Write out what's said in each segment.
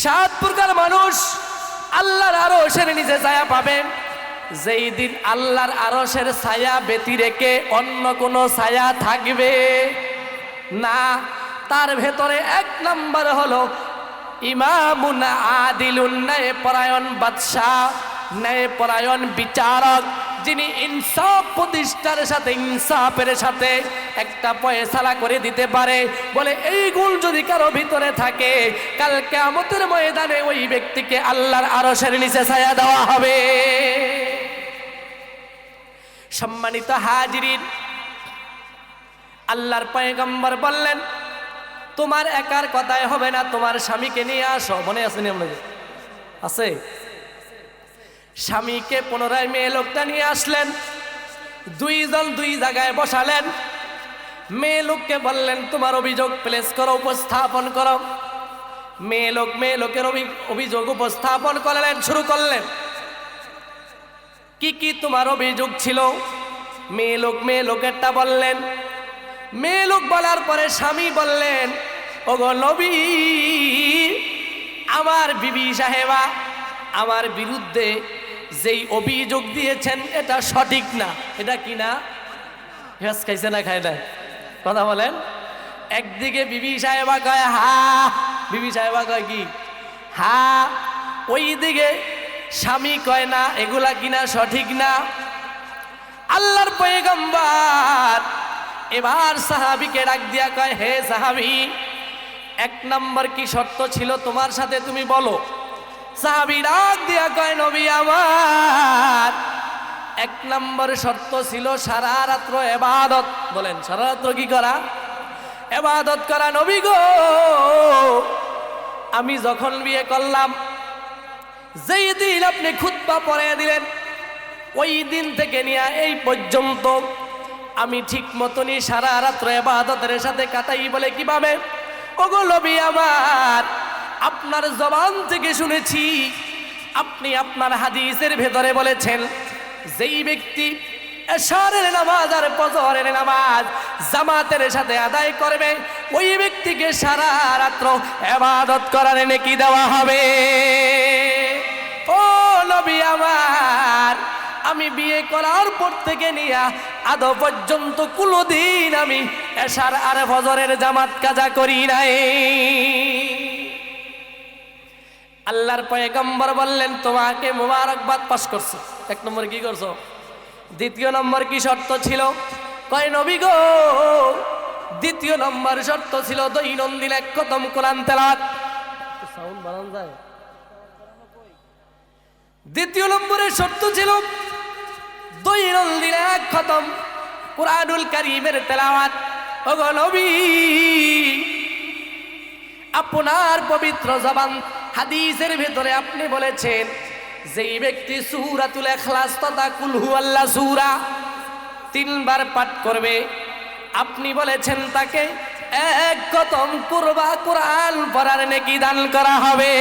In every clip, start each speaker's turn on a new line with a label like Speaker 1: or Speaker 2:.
Speaker 1: সাত প্রকার মানুষ আল্লাহর আরশের নিচে ছায়া পাবে, যেই দিন আল্লাহর আরশের ছায়া ব্যতি রেখে অন্য কোনো ছায়া থাকবে না। তার ভেতরে এক নম্বর হলো ইমামুন আদিলুন, ন্যায়পরায়ণ বাদশাহ, ন্যায়পরায়ণ বিচারক, যিনি ইনসাফ প্রতিষ্ঠার সাথে ইনসাফের সাথে একটা ফয়সালা করে দিতে পারে। বলে এই গুণ যদি কারো ভিতরে থাকে, কাল কিয়ামতের ময়দানে ওই ব্যক্তিকে আল্লাহর আরশের নিচে ছায়া দেওয়া হবে। সম্মানিত হাজিরিন, আল্লাহর পয়গম্বর বললেন তোমার একার কথায় হবে না, তোমার স্বামীকে নিয়ে আসো। মনে আছে নি আপনাদের? আছে? স্বামীকে পুনরায় মেয়ে লোকটা নিয়ে আসলেন, দুইজন দুই জায়গায় বসালেন। মেয়ে লোককে বললেন তোমার অভিযোগ প্লেস করো, উপস্থাপন করো। মেয়ে লোকের অভিযোগ উপস্থাপন করলেন, শুরু করলেন। কি কি তোমার অভিযোগ ছিল? মেয়ে লোকেরটা বললেন। মেয়ে লোক বলার পরে স্বামী বললেন ওগো নবী, আমার বিবি সাহেবা আমার বিরুদ্ধে যেই অভিযোগ দিয়েছেন এটা সঠিক না। এটা কি না? হেস খাইছে না খায় না? কথা বলেন। একদিকে বিবি সাহেবা কয় হা, বিবি সাহেবা কয় কি হা, ওই দিকে স্বামী কয় না, এগুলা কিনা সঠিক না। আল্লাহর পয়গম্বর এবার সাহাবীকে ডাক দিয়া কয় হে সাহাবী, এক নম্বর কি শর্ত ছিল তোমার সাথে তুমি বলো। সাহাবী ডাক দিয়া কয় নবী আমার এক নম্বর শর্ত ছিল সারা রাত্র ইবাদত। বলেন সারা রাত্র কি করা? ইবাদত করা। নবী গো, আমি যখন বিয়ে করলাম, যেই দিন আপনি খুতবা পড়ে দিলেন, ওই দিন থেকে নিয়ে এই পর্যন্ত আমি ঠিক মতনই সারা রাত্র ইবাদতের সাথে কাটাই। বলে কিভাবে? ওগো নবী আমার, আপনার জবান থেকে শুনেছি আপনি আপনার হাদিসের ভেতরে বলেছেন যেই ব্যক্তি এশারের নামাজ আর ফজরের নামাজ জামাতের সাথে আদায় করবে, ওই ব্যক্তিকে সারা রাত্র ইবাদত করার নেকি দেওয়া হবে। ও নবী আমার, আমি বিয়ে করার পর থেকে নিয়ে আদৌ পর্যন্ত কোনোদিন আমি এশার আর ফজরের জামাত কাজা করি নাই। আল্লাহর পয়গম্বর বললেন তোমাকে মুবারকবাদ, পাস করছো। এক নম্বর কি করছো? দ্বিতীয় নম্বর কি শর্ত ছিল? কয় নবী গো, দ্বিতীয় নম্বর শর্ত ছিল দৈনন্দিন এক খতম কোরআন তেলাওয়াত। সাউন্ড বাড়ানো যায়? দ্বিতীয় নম্বরের শর্ত ছিল দৈনন্দিন এক খতম কুরআনুল কারীমের তেলাওয়াত। ওগো নবী, আপনার পবিত্র জবান হাদিসের ভিতরে আপনি বলেছেন যেই ব্যক্তি সূরাতুল ইখলাস তথা কুল হুয়াল্লাহ সূরা 3 বার পাঠ করবে, আপনি বলেছেন তাকে এক খতম কুরআন পড়ার নেকি দান করা হবে।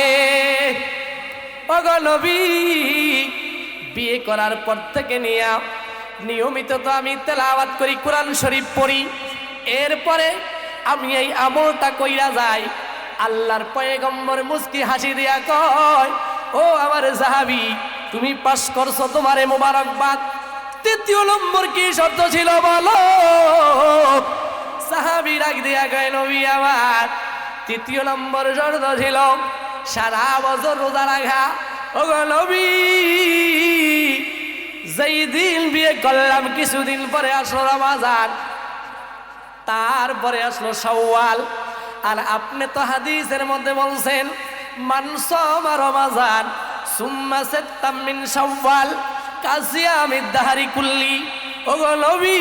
Speaker 1: ওগো নবী, বিয়ে করার পর থেকে নিয়ে নিয়মিত তো আমি তেলাওয়াত করি, কোরআন শরীফ পড়ি, এরপরে আমি এই আমলটা কইরা যাই। আল্লাহর পয়গম্বর মুস্কি হাসি দিয়া কয় ও আমার সাহাবী, তুমি পাস করছো, তোমারে মোবারকবাদ। তৃতীয় নম্বর কি শর্ত ছিল বলো? সাহাবী ডাক দিয়া কয় নবী আমার, তৃতীয় নম্বর শর্ত ছিল সারা বছর রোজা রাখা। ওগো নবী, যেই দিন বিয়ে করলাম কিছুদিন পরে আসলো রমজান, তারপরে আসলো শাওয়াল। আর আপনি তো হাদিসের মধ্যে বলছেন মান সামা রমজান সুম্মা সিত্তাম মিন শাওয়াল কাসিয়ামিদ দাহরি কুল্লি। ওগো নবী,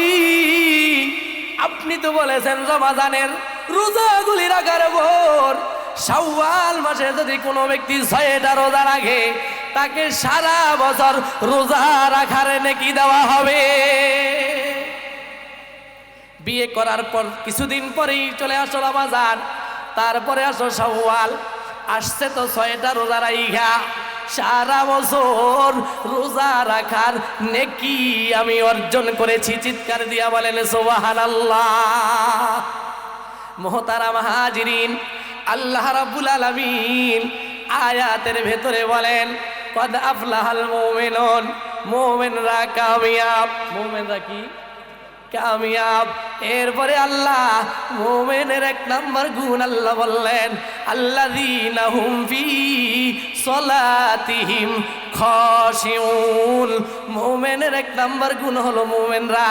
Speaker 1: আপনি তো বলেছেন রমজানের রোজাগুলি রাখার পর শাওয়াল মাসে যদি কোনো ব্যক্তি 6টা রোজা রাখে, তাকে সারা বছর রোজা রাখার নেকি দেওয়া হবে। বিয়ে করার পর কিছুদিন পরেই চলে আসো রমজান, তারপরে আসো শাওয়াল, আসছে তো 6টা রোজা রাখা, সারা বছর রোজা রাখার নেকি আমি অর্জন করেছি। চিৎকার দিয়া বলেন সুবহানাল্লাহ। মুহতারাম হাজিরিন, আল্লাহ রাব্বুল আলামিন আয়াতের ভেতরে বলেন কদ আফলাহাল মুমিনুন, মুমিনরা কামিয়াব। মুমিনরা কি কামিয়াব। এরপরে আল্লাহ মুমিনের এক নাম্বার গুণ আল্লাহ বললেন আল্লাযীনা হুম ফি সলাতিহিম খাশিউন। মুমিনের এক নাম্বার গুণ হলো মুমিনরা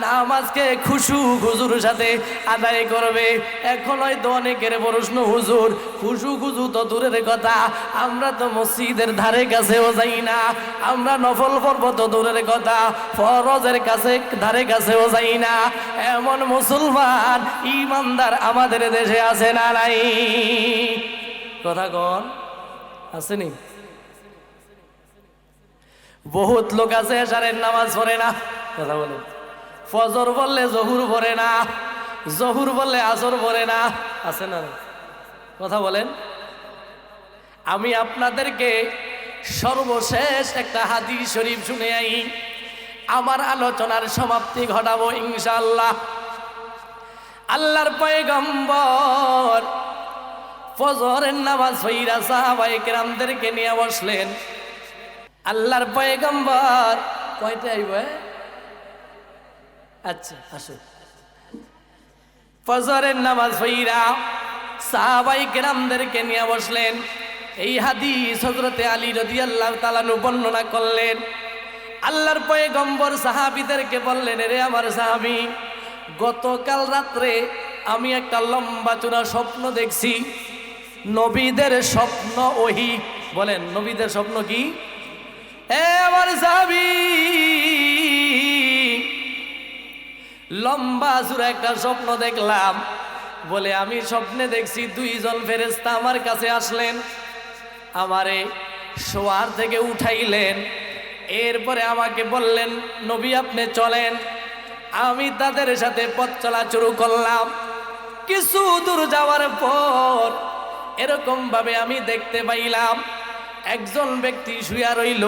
Speaker 1: নামাজকে খুশু খুজুর সাথে আদায় করবে। এখন হয়তো অনেকের প্রশ্ন, হুজুর খুশু খুজু তো দূরের কথা, আমরা তো মসজিদের ধারে কাছেও যাই না, আমরা নফল পর্ব তো দূরের কথা, ফরজের কাছে ধারে কাছেও যাই না। এমন মুসলমান ইমানদার আমাদের দেশে আছে না নাই? কথা কন আসেনি? বহুত লোক আছে এশারের নামাজ পড়ে না। কথা বলেন। ফজর বললে জহুর পড়ে না, জহুর বললে আসর পড়ে না। আছে না? কথা বলেন। আমি আপনাদেরকে সর্বশেষ একটা হাদিস শরীফ শুনে আই, আমার আলোচনার সমাপ্তি ঘটাবো ইনশাআল্লাহ। আল্লাহর পয়গম্বর ফজরের নামাজ পড়া সাহাবায়ে কেরামদেরকে নিয়ে বসলেন। আল্লাহর পয়গম্বর কয়টা আইবে? আচ্ছা আসো। ফজরের নামাজ পড়া সাহাবায়ে কেরামদেরকে নিয়ে বসলেন। এই হাদিস হযরতে আলী রাদিয়াল্লাহু তাআলা বর্ণনা করলেন। আল্লাহর পয়গম্বর সাহাবীদেরকে বললেন, রে আমার সাহাবী, গতকাল রাত্রে আমি একটা লম্বা চূড়া স্বপ্ন দেখছি। নবীদের স্বপ্ন ওহী। বলেন নবীদের স্বপ্ন কি? আমার সাহাবী, লম্বা চূড়া একটা স্বপ্ন দেখলাম। বলে আমি স্বপ্নে দেখছি দুইজন ফেরেশতা আমার কাছে আসলেন, আমারে শোয়ার থেকে উঠাইলেন। এরপরে আমাকে বললেন, নবী আপনি চলেন। আমি তাদের সাথে পথ চলা শুরু করলাম। কিছু দূর যাওয়ার পর এরকম ভাবে আমি দেখতে পাইলাম একজন ব্যক্তি শুয়া রইল,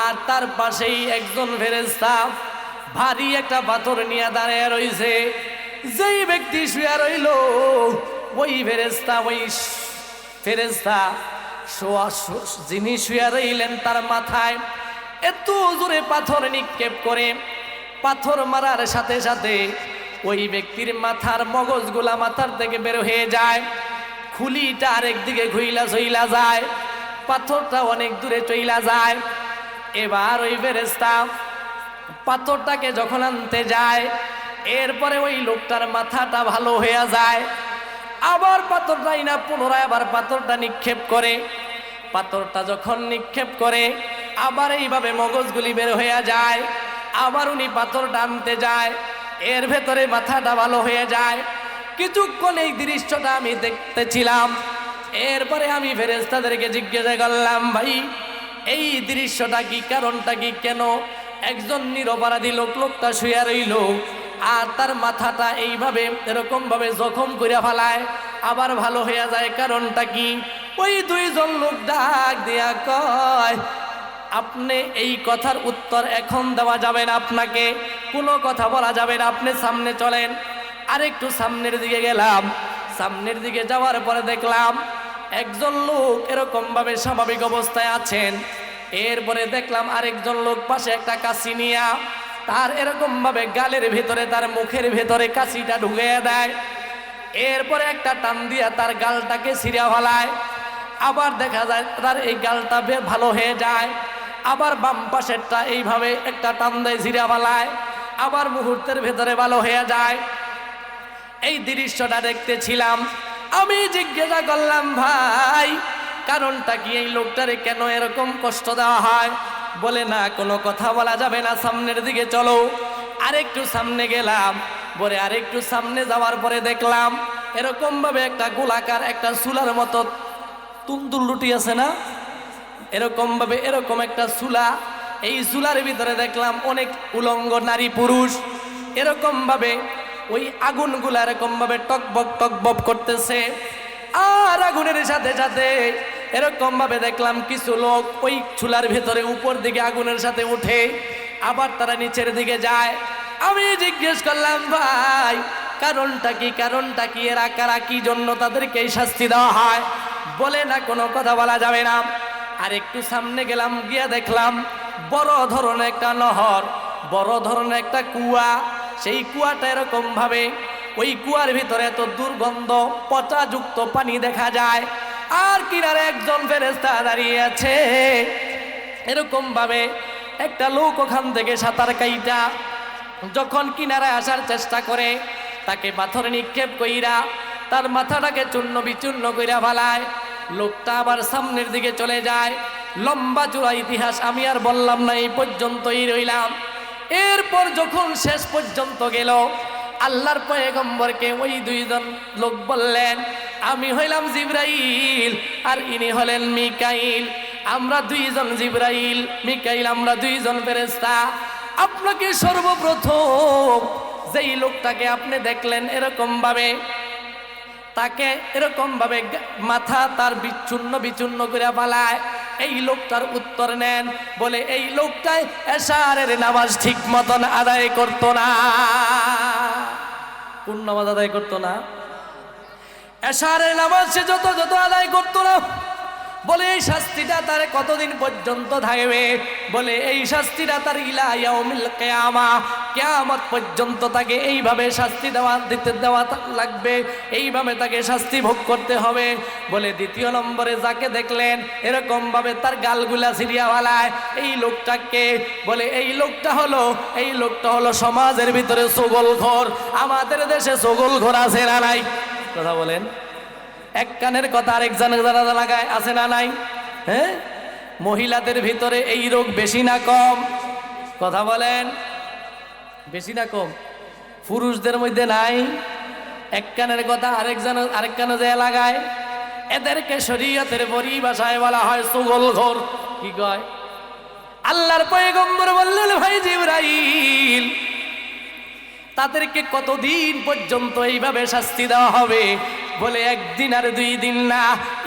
Speaker 1: আর তার পাশেই একজন ফেরেশতা ভারী একটা পাথর নিয়ে দাঁড়িয়ে রইছে। যেই ব্যক্তি শুয়া রইল ওই ফেরেশতা যিনি শুয়া রইলেন তার মাথায় এত জোরে পাথর নিক্ষেপ করে, পাথর মারার সাথে সাথে ওই ব্যক্তির মাথার মগজগুলা মাথার থেকে বের হয়ে যায়, খুলিটা আরেক দিকে ঘুইলা চইলা যায়, পাথরটা অনেক দূরে চইলা যায়। এবার ওই ফেরেশতা পাথরটাকে যখন আনতে যায়, এরপরে ওই লোকটার মাথাটা ভালো হয়ে যায়। আবার পাথরটাই না পুনরায় আবার পাথরটা নিক্ষেপ করে। পাথরটা যখন নিক্ষেপ করে আবার এইভাবে মগজগুলি বের হয়ে যায়। আবার উনি পাথরটা আনতে যায়, এর ভেতরে মাথাটা ভালো হয়ে যায়। কিছুক্ষণ এই দৃশ্যটা আমি দেখতেছিলাম। এরপরে আমি ফেরেশতাদেরকে জিজ্ঞাসা করলাম, ভাই এই দৃশ্যটা কি, কারণটা কি, কেন একজন নিরপরাধী লোকটা শুয়ে রইল আর তার মাথাটা এইভাবে এরকম ভাবে জখম করে ফেলায় আবার ভালো হয়ে যায়, কারণটা কি? ওই দুইজন লোক ডাক দিয়া কয়, আপনি এই কথার উত্তর এখন দেওয়া যাবে না, আপনাকে কোনো কথা বলা যাবে না, আপনি সামনে চলেন। আরেকটু সামনের দিকে গেলাম। সামনের দিকে যাওয়ার পরে দেখলাম একজন লোক এরকম ভাবে স্বাভাবিক অবস্থায় আছেন। এরপরে দেখলাম আরেকজন লোক পাশে একটা কাশি নিয়া তার এরকম ভাবে গালের ভেতরে, তার মুখের ভেতরে কাশিটা ঢুকিয়ে দেয়। এরপরে একটা টান দিয়া তার গালটাকে ছিঁড়া ফেলায়। আবার দেখা যায় তার এই গালটা ভালো হয়ে যায়। আবার বাম পাশেরটা এইভাবে একটা টান দেয়, ছিঁড়া ফেলায়, আবার মুহূর্তের ভেতরে ভালো হয়ে যায়। এই দৃশ্যটা দেখতেছিলাম। আমি জিজ্ঞাসা করলাম, ভাই কারণটা কি, এই লোকটারে কেন এরকম কষ্ট দেওয়া হয়? বলে না, কোনো কথা বলা যাবে না, সামনের দিকে চলো। আরেকটু সামনে গেলাম। বলে আরেকটু সামনে যাওয়ার পরে দেখলাম এরকম ভাবে একটা গোলাকার একটা চুলার মতো তুলতুল রুটি আছে না, এরকম ভাবে এরকম একটা চুলা। এই চুলার ভিতরে দেখলাম অনেক উলঙ্গ নারী পুরুষ এরকম ভাবে ওই আগুনগুলা এরকম ভাবে টকবক করতেছে। আর আগুনের সাথে সাথে এরকম ভাবে দেখলাম কিছু লোক ওই চুলার ভেতরে উপর দিকে আগুনের সাথে উঠে, আবার তারা নিচের দিকে যায়। আমি জিজ্ঞেস করলাম, ভাই কারণটা কি, কারণটা কি, এরা কারা, কি জন্য তাদেরকে এই শাস্তি দেওয়া হয়? বলে না, কোনো কথা বলা যাবে না। আর একটু সামনে গেলাম, গিয়ে দেখলাম বড় ধরনের একটা নহর, বড় ধরনের একটা কুয়া। সেই কুয়াটা এরকম ভাবে, ওই কুয়ার ভিতরে এত দুর্গন্ধ, পচাযুক্ত পানি দেখা যায়। আর কিনারে একজন ফেরেশতা দাঁড়িয়ে আছে। এরকম ভাবে একটা লোক ওখান থেকে সাঁতার কাইটা যখন কিনারে আসার চেষ্টা করে, তাকে পাথর নিক্ষেপ কইরা তার মাথাটাকে চূর্ণ বিচূর্ণ কইরা ফেলায়। লোকটা আবার সামনের দিকে চলে যায়। লম্বা চূড়া ইতিহাস আমি আর বললাম না, এই পর্যন্তই রইলাম। এরপর যখন শেষ পর্যন্ত গেল, আল্লাহর পয়গম্বরকে ওই দুইজন লোক বললেন, আমি হইলাম জিবরাইল আর ইনি হলেন মিকাইল। আমরা দুইজন জিবরাইল, মিকাইল, আমরা দুইজন ফেরেশতা। আপনাকে সর্বপ্রথম যেই লোকটাকে আপনি দেখলেন এরকম ভাবে, তাকে এরকম ভাবে মাথা তার বিচ্ছিন্ন বিচ্ছিন্ন করে পালায়, এই লোকটার উত্তর নেন। বলে এই লোকটাই এশারের নামাজ ঠিক মতন আদায় করতো না। কোন নামাজ আদায় করতো না? এশারের নামাজ সে যত আদায় করতো না। বলে এই শাস্তিটা তার কতদিন পর্যন্ত থাকবে? বলে এই শাস্তিটা তার ইলা ইয়াউমিল কিয়ামা, কিয়ামত পর্যন্ত তাকে এইভাবে শাস্তি দেওয়া লাগবে, এইভাবে তাকে শাস্তি ভোগ করতে হবে। বলে দ্বিতীয় নম্বরে যাকে দেখলেন এরকম ভাবে তার গালগুলা সিরিয়াওয়ালায়, এই লোকটাকে বলে এই লোকটা হলো সমাজের ভিতরে চগলখোর। আমাদের দেশে চগলখোর আছে না নাই? কথা বলেন। এক কানের কথা আরেক জানের দ্বারা লাগায়, আছে না নাই? হ্যাঁ, মহিলাদের ভিতরে এই রোগ বেশি না কম? কথা বলেন, বেশি না কম? পুরুষদের মধ্যে নাই? এক কানের কথা আরেক কানে যে লাগায়, এদেরকে শরীয়তের পরিভাষায় বলা হয় চগলখোর। কি কয়? আল্লাহর পয়গম্বর বললেন, ভাই জিবরাইল, তাদেরকে কতদিন পর্যন্ত এইভাবে শাস্তি দেওয়া হবে? বলে একদিন আর দুই দিন না,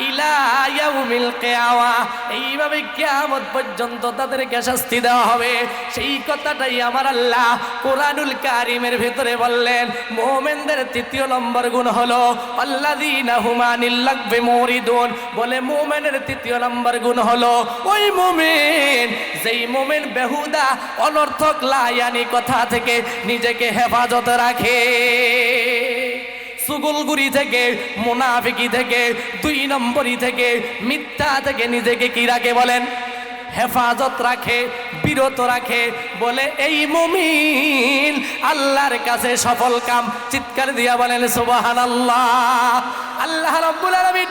Speaker 1: ইলা ইয়াউমিল কিয়ামা, এইভাবে কিয়ামত পর্যন্ত তাদেরকে শাস্তি দেওয়া হবে। সেই কথাটাই আমার আল্লাহ কোরআনুল কারীমের ভিতরে বললেন। মুমিনদের তৃতীয় নম্বর গুণ হলো আল্লাযীনা হুম আনিল লাগবি মুরিদুন। বলে মুমিনের তৃতীয় নম্বর গুণ হলো ওই মুমিন, যেই মুমিন বেহুদা অনর্থক লায়ানি কথা থেকে নিজেকে হেফাজত রাখে, সুগুলগুরি থেকে, মুনাফিকি থেকে, দুই নম্বরই থেকে, মিথ্যা থেকে নিজেকে কি রাখে? বলেন হেফাজত রাখে, বিরত রাখে। বলে এই মুমিন আল্লাহর কাছে সফল কাম। চিৎকার দিয়া বলেন সুবহানাল্লাহ। আল্লাহ রাব্বুল আলামিন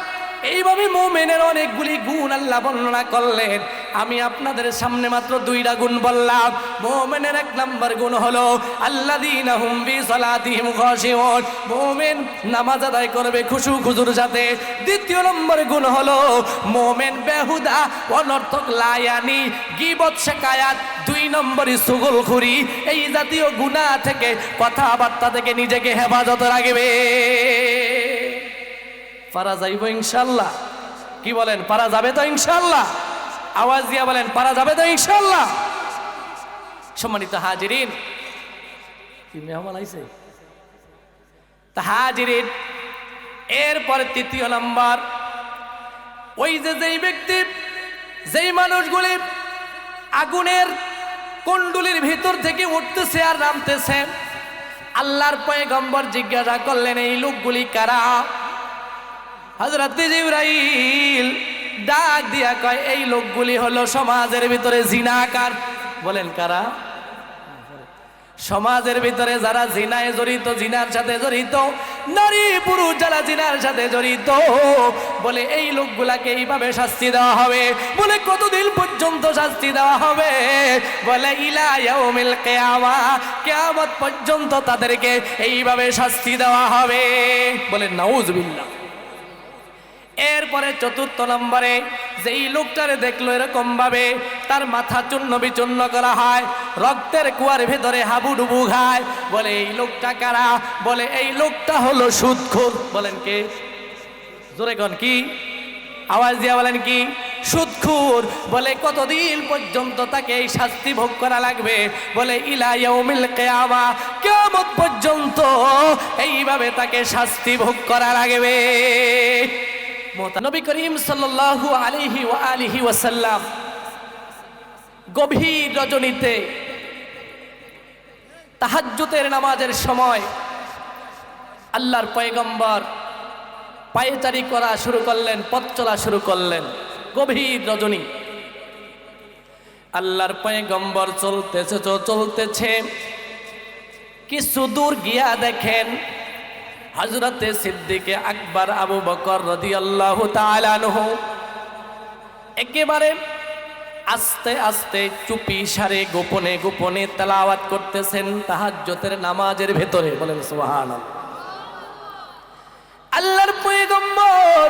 Speaker 1: এইভাবে মুমিনের অনেকগুলি গুণ আল্লাহ বর্ণনা করলেন। আমি আপনাদের সামনে মাত্র দুইটা গুণ বললাম। মুমিনের এক নম্বর গুণ হলো আল্লাযীনা হুম বি সালাতিহিম খাশিউন, মুমিন নামাজ আদায় করবে খুশু খুজুর সাথে। দ্বিতীয় নম্বর গুণ হলো মুমিন বেহুদা অনর্থক লায়ানি, গীবত শিকায়াত, দুই নম্বরই চুগলখুরি, এই জাতীয় গুনাহ থেকে, কথাবার্তা থেকে নিজেকে হেফাজত রাখবে। পারা যাইব ইনশাআল্লাহ? কি বলেন, পারা যাবে তো ইনশাআল্লাহ? আওয়াজ দিয়া বলেন, পারা যাবে তো ইনশাআল্লাহ? সম্মানিত হাজিরিন, কি মেহমান আইছে? তা হাজিরিন, এরপরে তৃতীয় নাম্বার, ওই যেই ব্যক্তি, যেই মানুষগুলি আগুনের কুণ্ডুলির ভিতর থেকে উঠতেছে আর নামতেছে, আল্লাহর পয়গম্বর জিজ্ঞাসা করলেন এই লোকগুলি কারা? হযরত জিবরাইল ডাক দিয়া কয় এই লোকগুলি হলো সমাজের ভিতরে জিনাকার। বলেন কারা? সমাজের ভিতরে যারা জিনায় জড়িত, জিনার সাথে জড়িত, নারী পুরুষ যারা জিনার সাথে জড়িত, বলে এই লোকগুলাকে এইভাবে শাস্তি দেওয়া হবে। বলে কতদিন পর্যন্ত শাস্তি দেওয়া হবে? বলে ইলা ইয়াউমিল কিয়ামা, কিয়ামত পর্যন্ত তাদেরকে এইভাবে শাস্তি দেওয়া হবে। বলে নাউজুবিল্লাহ। এরপরে চতুর্থ নম্বরে যেই লোকটারে দেখলো এরকম ভাবে তার মাথা চূর্ণ বিচূর্ণ করা হয়, রক্তের কুয়ার ভেতরে হাবুডুবু খায়, বলে এই লোকটা কারা? বলে এই লোকটা হলো সুদখোর। বলেন কে? জোরে কোন কি? আওয়াজ দিয়া বলেন কি? সুদখোর। বলে কতদিন পর্যন্ত তাকে এই শাস্তি ভোগ করা লাগবে? বলে ইলা ইয়াউমিল কিয়ামা, কিয়ামত পর্যন্ত এইভাবে তাকে শাস্তি ভোগ করা লাগবে। নবী করিম সাল্লাল্লাহু আলাইহি ওয়া আলিহি ওয়াসাল্লাম গভীর রজনীতে তাহাজ্জুদের নামাজের সময় আল্লাহর পয়গম্বর পায়চারি করা শুরু করলেন, পথ চলা শুরু করলেন। গভীর রজনী আল্লাহর পয়গম্বর চলতেছে কিছু দূর গিয়া দেখেন হযরতে সিদ্দিকে আকবর আবু বকর রাদিয়াল্লাহু তাআলা আনহু একেবারে আস্তে আস্তে চুপি সারে গোপনে গোপনে তেলাওয়াত করতেছেন তাহাজ্জুদের নামাজের ভেতরে। বলেন সুবহানাল্লাহ। আল্লাহর পয়গম্বর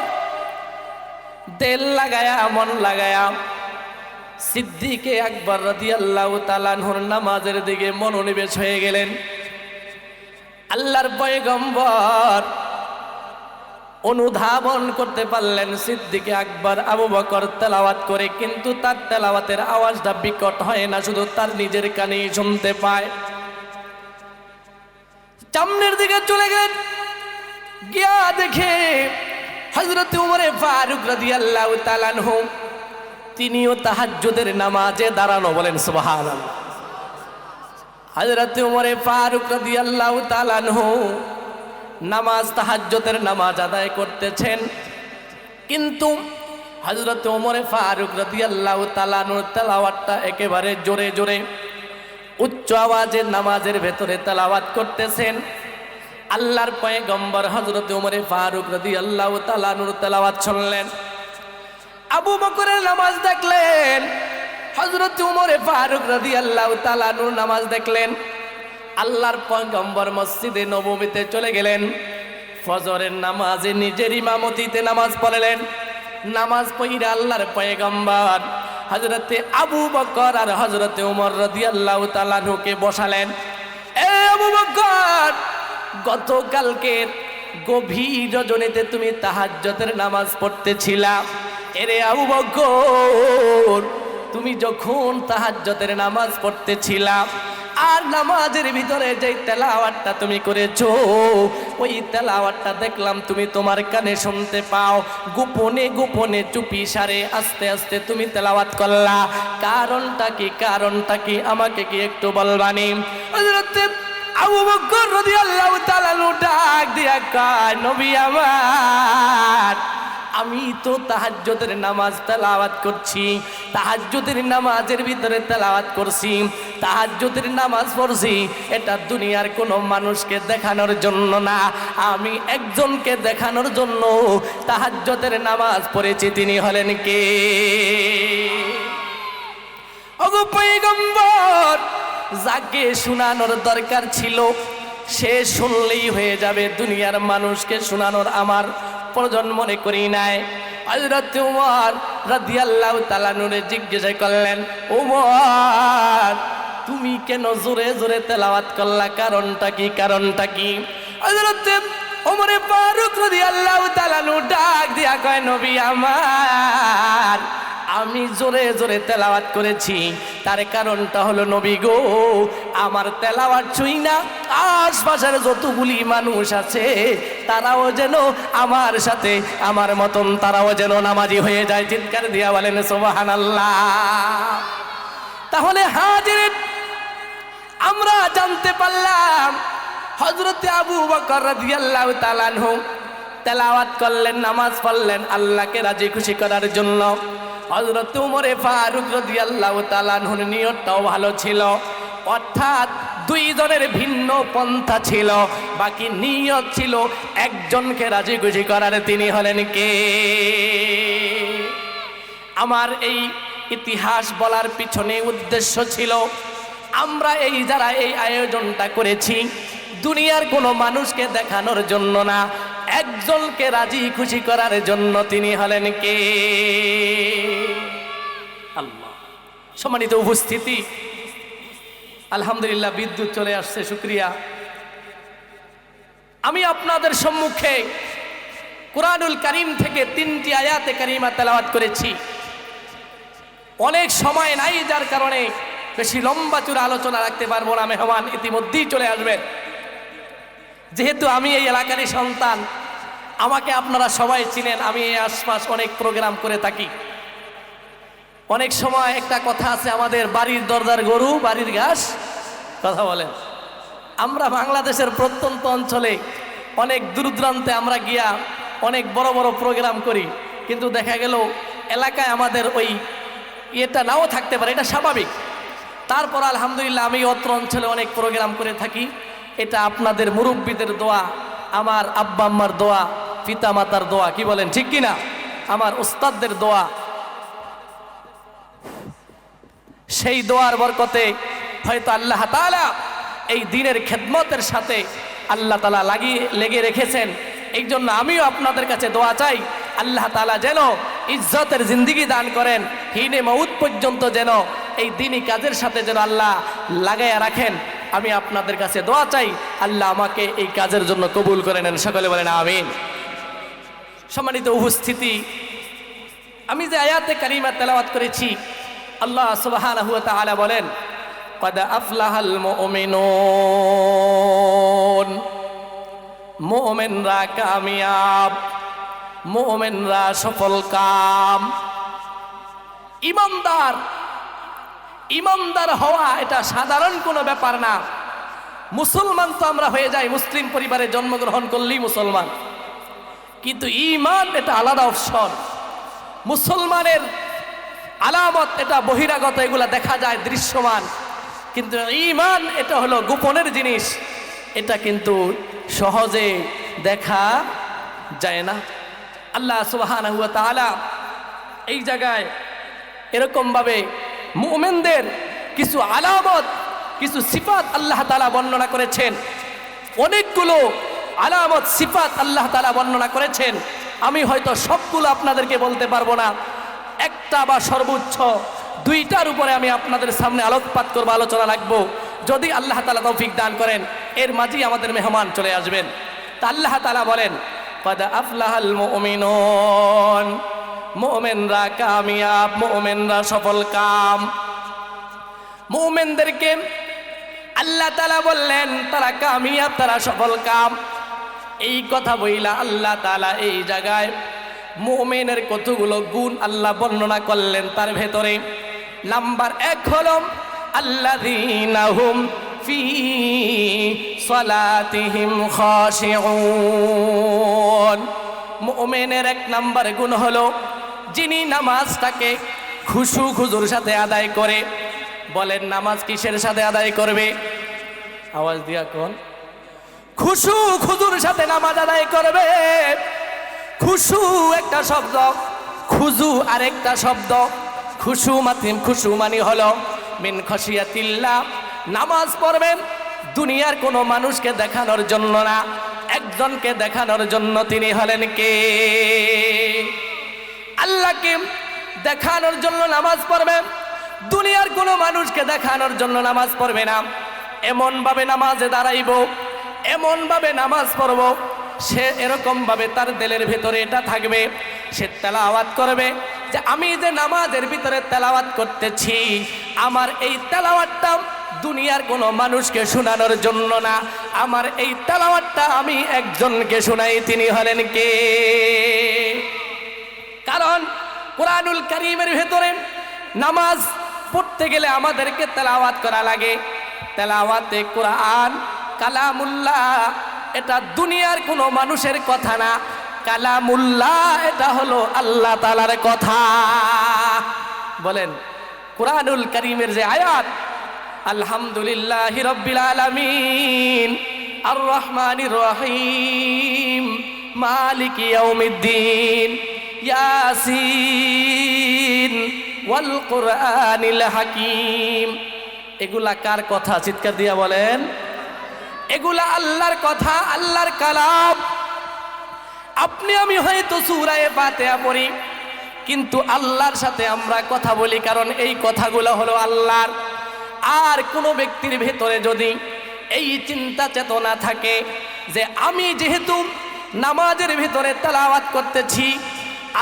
Speaker 1: দিল লাগায়া মন লাগায়া সিদ্দিকে আকবর রাদিয়াল্লাহু তাআলা আনহুর নামাজের দিকে মনোনিবেশ হয়ে গেলেন। আল্লাহর পয়গম্বর অনুধাবন করতে পারলেন সিদ্দিকে আকবর আবু বকর তেলাওয়াত করে, কিন্তু তার তেলাওয়াতের আওয়াজটা বিকট হয় না, শুধু তার নিজের কানেই শুনতে পায়। সামনের দিকে চলে গেলেন, গিয়া দেখে হযরত উমর ফারুক রাদিয়াল্লাহু তাআলা আনহু তিনিও তাহাজ্জুদের নামাজে দাঁড়ানো। বলেন সুবহানাল্লাহ। হযরত উমর ফারুক রাদিয়াল্লাহু তাআলা আনহু নামাজ তাহাজ্জুদের নামাজ আদায় করতেছেন, কিন্তু হযরত উমর ফারুক রাদিয়াল্লাহু তাআলা আনহুর তেলাওয়াতটা একেবারে জোরে জোরে উচ্চ আওয়াজে নামাজের ভেতরে তেলাওয়াত করতেছেন। আল্লাহর পয়গম্বর হযরত উমর ফারুক রাদিয়াল্লাহু তাআলা আনহুর তেলাওয়াত শুনলেন। আবু বকরের নামাজ দেখলেন, হযরত উমর ফারুক রাদিয়াল্লাহু তাআলা আনহুর নামাজ দেখলেন। আল্লাহর পয়গম্বর মসজিদে নববীতে চলে গেলেন, ফজরের নামাজে নিজের ইমামতিতে নামাজ পড়লেন। নামাজ পড়ে আল্লাহর পয়গম্বর হযরতে আবু বকর আর হযরতে উমর রাদিয়াল্লাহু তাআলা আনহুকে বসালেন। এ আবু বকর, গতকালকের গভীর রজনীতে তুমি তাহাজ্জুদের নামাজ পড়তেছিলা। এরে আবু বকর, তুমি যখন তাহাজ্জুদের নামাজ পড়তেছিলা আর নামাজের ভিতরে যে তেলাওয়াতটা তুমি করেছো, ওই তেলাওয়াতটা দেখলাম তুমি তোমার কানে শুনতে পাও, গোপনে গোপনে চুপি সারে আস্তে আস্তে তুমি তেলাওয়াত করলা। কারণটা কি আমাকে কি একটু বলবানি? হযরত আবু বকর রাদিয়াল্লাহু তাআলা ডাক দিয়া কয়, নবী আমার, আমি তো তাহাজ্জুদের নামাজ তেলাওয়াত করছি, তাহাজ্জুদের নামাজের ভিতরে তেলাওয়াত করছি, তাহাজ্জুদের নামাজ পড়ছি, এটা দুনিয়ার কোনো মানুষকে দেখানোর জন্য না, আমি একজনকে দেখানোর জন্য তাহাজ্জুদের নামাজ পড়েছি। তিনি হলেন কে? ওগো পয়গম্বর, যাকে শোনানোর দরকার ছিল সে শুনলেই হয়ে যাবে, দুনিয়ার মানুষকে শোনানোর আমার প্রয়োজন মনে করি নাই। হযরত উমর রাদিয়াল্লাহু তাআলা নূরে জিজ্ঞাসা করলেন, উমর, তুমি কেন জোরে জোরে তেলাওয়াত করলা? কারণটা কি? হযরত উমর ফারুক রাদিয়াল্লাহু তাআলা ডাক দিয়া কয়, নবী আমার, আমি জোরে জোরে তেলাওয়াত করেছি, তার কারণটা হলো নবী গো, আমার তেলাওয়াত শুই না আশপাশের যতগুলি মানুষ আছে তারাও যেন আমার সাথে আমার মতন তারাও যেন নামাজি হয়ে যায়। চিৎকার দিয়া বলেন সুবহানাল্লাহ। তাহলে হাজির, আমরা জানতে পারলাম হযরত আবু বকর রাদিয়াল্লাহু তাআলা আনহু তেলাওয়াত করলেন, নামাজ পড়লেন আল্লাহকে রাজি খুশি করার জন্য। হযরত উমর ফারুক রাদিয়াল্লাহু তাআলা আনহুর নিয়তটাও ভালো ছিল, অর্থাৎ দুইজনের ভিন্ন পন্থা ছিল, বাকি নিয়ত ছিল একজনকে রাজি খুশি করার। তিনি হলেন কে? আমার এই ইতিহাস বলার পিছনে উদ্দেশ্য ছিল, আমরা এই যারা এই আয়োজনটা করেছি দুনিয়ার কোনো মানুষকে দেখানোর জন্য না, একজনকে রাজি খুশি করার জন্য। তিনি হলেন কে? আল্লাহ। সম্মানিত উপস্থিতি, আলহামদুলিল্লাহ বিদ্যুৎ চলে আসছে, শুকরিয়া। আমি আপনাদের সম্মুখে কুরআনুল কারীম থেকে 3টি আয়াতে কারিমা তেলাওয়াত করেছি। অনেক সময় নাই, যার কারণে বেশি লম্বা চূড়া আলোচনা রাখতে পারবো না। মেহমান ইতিমধ্যেই চলে আসবেন। যেহেতু আমি এই এলাকারই সন্তান, আমাকে আপনারা সবাই চিনেন, আমি এই আশপাশ অনেক প্রোগ্রাম করে থাকি। অনেক সময় একটা কথা আছে, আমাদের বাড়ির দরজার গরু বাড়ির ঘাস কথা বলেন। আমরা বাংলাদেশের প্রত্যন্ত অঞ্চলে অনেক দূরদূরান্তে আমরা গিয়া অনেক বড় বড় প্রোগ্রাম করি, কিন্তু দেখা গেল এলাকায় আমাদের ওই এটা নাও থাকতে পারে, এটা স্বাভাবিক। তারপর আলহামদুলিল্লাহ আমি অত্র অঞ্চলে অনেক প্রোগ্রাম করে থাকি। এটা আপনাদের মুরব্বীদের দোয়া, আমার আব্বা আম্মার দোয়া, পিতা মাতার দোয়া, কি বলেন ঠিক কিনা, আমার উস্তাদদের দোয়া। সেই দোয়ার বরকতে হয়তো আল্লাহ তাআলা এই দ্বীনের খেদমতের সাথে আল্লাহ তাআলা লেগে রেখেছেন। এই জন্য আমিও আপনাদের কাছে দোয়া চাই, আল্লাহ তাআলা যেন ইজ্জতের জিন্দেগি দান করেন, হিনে মউত পর্যন্ত যেন এই দ্বীনি কাজের সাথে যেন আল্লাহ লাগাইয়া রাখেন। আমি আপনাদের কাছে দোয়া চাই, আল্লাহ আমাকে এই কাজের জন্য কবুল করে নেন, সকলে বলেন আমিন। সম্মানিত উপস্থিতি, আমি যে আয়াতে কারিমা তেলাওয়াত করেছি, আল্লাহ সুবহানাহু ওয়া তাআলা বলেন ক্বাদ আফলাহাল মুমিনুন, মুমিনরা কামিয়াব, মুমিনরা সফল কাম। ইমানদার হওয়া এটা সাধারণ কোনো ব্যাপার না। মুসলমান তো আমরা হয়ে যাই, মুসলিম পরিবারে জন্মগ্রহণ করলেই মুসলমান, কিন্তু ঈমান এটা আলাদা অপশন। মুসলমানের আলামত এটা বহিরাগত, এগুলা দেখা যায় দৃশ্যমান, কিন্তু ঈমান এটা হলো গোপনের জিনিস, এটা কিন্তু সহজে দেখা যায় না। আল্লাহ সুবহানাহু ওয়া তাআলা এই জায়গায় এরকমভাবে মুমিনদের কিছু আলামত, কিছু সিফাত আল্লাহ তাআলা বর্ণনা করেছেন। অনেকগুলো আলামত সিফাত আল্লাহ তাআলা বর্ণনা করেছেন। আমি হয়তো সবগুলো আপনাদেরকে বলতে পারবো না, একটা বা সর্বোচ্চ দুইটার উপরে আমি আপনাদের সামনে আলোকপাত করবো, আলোচনা রাখবো। যদি আল্লাহ তাআলা তৌফিক দান করেন, এর মাঝেই আমাদের মেহমান চলে আসবেন। তা আল্লাহ তাআলা বলেন ক্বাদ আফলাহাল মুমিনুন, মুমিনরা কামিয়াব, মুমিনরা সফল কাম। মুমিনদেরকে আল্লাহ তাআলা বললেন তারা কামিয়াব, তারা সফল কাম। এই কথা বইলা আল্লাহ তাআলা এই জায়গায় মুমিনের কতগুলো গুণ আল্লাহ বর্ণনা করলেন। তার ভেতরে নাম্বার 1 হলো আল্লাযীনা হুম ফি সালাতিহিম খাশিউন। মুমিনের 1 নাম্বার গুণ হলো যিনি নামাজটাকে খুশু খুজুর সাথে আদায় করে। বলেন নামাজ কিসের সাথে আদায় করবে? আওয়াজ দিয়া কোন? খুশু খুজুর সাথে নামাজ আদায় করবে। খুশু একটা শব্দ, খুজু আরেকটা শব্দ। খুশু মানে হলো মিন খশিয়াতিল্লাহ। নামাজ পড়বেন দুনিয়ার কোনো মানুষকে দেখানোর জন্য না, একজনকে দেখানোর জন্য। তিনি হলেন কে? আল্লাহকে দেখানোর জন্য নামাজ পড়বেন, দুনিয়ার কোনো মানুষকে দেখানোর জন্য নামাজ পড়বে না। এমন ভাবে নামাজে দাঁড়াইব, এমন ভাবে নামাজ পড়ব, সে এরকম ভাবে তার দিলের ভিতরে এটা থাকবে। সে তেলাওয়াত করবে যে আমি যে নামাজের ভিতরে তেলাওয়াত করতেছি, আমার এই তেলাওয়াতটা দুনিয়ার কোনো মানুষকে শোনানোর জন্য না, আমার এই তেলাওয়াতটা আমি একজনকে শোনাই। তিনি হলেন কে? কারণ কোরআনুল কারীমের ভিতরে নামাজ পড়তে গেলে আমাদেরকে তেলাওয়াত করা লাগে। তেলাওয়াতে কোরআন কালামুল্লাহ, এটা দুনিয়ার কোনো মানুষের কথা না। কালামুল্লাহ এটা হলো আল্লাহ তাআলার কথা। বলেন কোরআনুল কারীমের যে আয়াত, আলহামদুলিল্লাহি রাব্বিল আলামিন আর রহমানির রহিম মালিকি ইয়াউমিদ্দিন ইয়াসিন ওয়াল কুরআনিল হাকিম, এগুলা কার কথা? চিৎকার দিয়া বলেন। এগুলা আল্লাহর কথা, আল্লাহর কালাম। আপনি আমি হয়তো সূরা ফাতিহা পড়ি, কিন্তু আল্লাহর সাথে আমরা কথা বলি, কারণ এই কথাগুলো হলো আল্লাহর। আর কোনো ব্যক্তির ভেতরে যদি এই চিন্তা চেতনা থাকে যে আমি যেহেতু নামাজের ভিতরে তেলাওয়াত করতেছি,